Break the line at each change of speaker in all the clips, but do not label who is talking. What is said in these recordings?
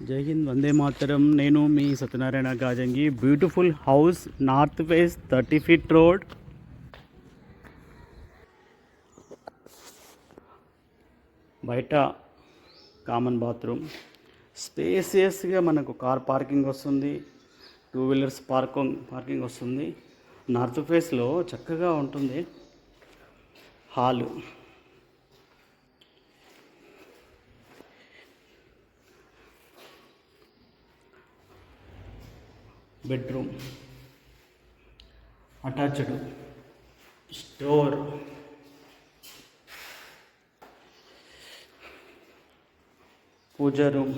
జై హింద్, వందే మాతరం. నేను మీ Satyanarayana Gajangi. Beautiful house, north face, 30 feet road. బయట కామన్ బాత్రూమ్, స్పేసియస్గా మనకు కార్ పార్కింగ్ వస్తుంది, 2 వీలర్స్ పార్కింగ్ వస్తుంది. నార్త్ ఫేస్లో చక్కగా ఉంటుంది. Hall, bedroom, attached store, puja room,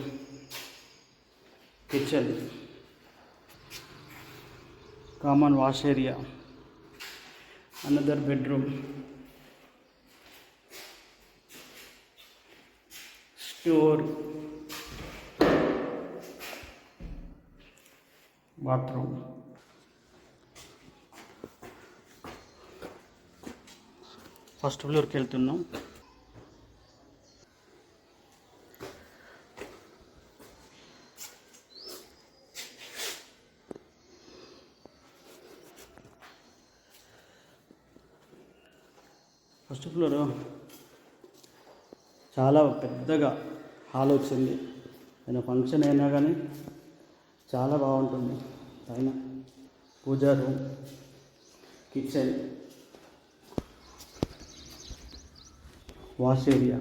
kitchen, common wash area, another bedroom, store, bathroom. First ఫ్లోర్కి వెళ్తున్నాం. ఫస్ట్ ఫ్లోర్ చాలా పెద్దగా హాల్ వచ్చింది. ఏదైనా ఫంక్షన్ అయినా కానీ చాలా బాగుంటుంది. పైన పూజా రూమ్, కిచెన్, వాష్ ఏరియా,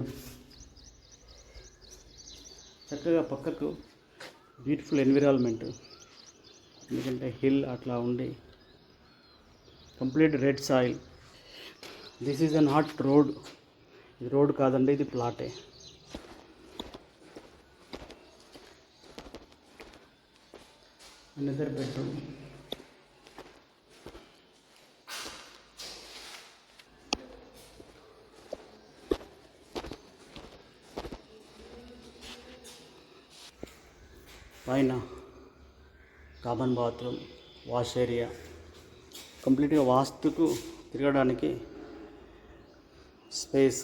చక్కగా పక్కకు బ్యూటిఫుల్ ఎన్విరాన్మెంట్. ఎందుకంటే హిల్ అట్లా ఉండి complete red soil. This is a not road. ఇది రోడ్ కాదండి, ఇది ప్లాటే. అనదర్ బెడ్రూమ్, పైన కామన్ బాత్రూమ్, వాష్ ఏరియా. కంప్లీట్గా వాస్తుకు తిరగడానికి స్పేస్.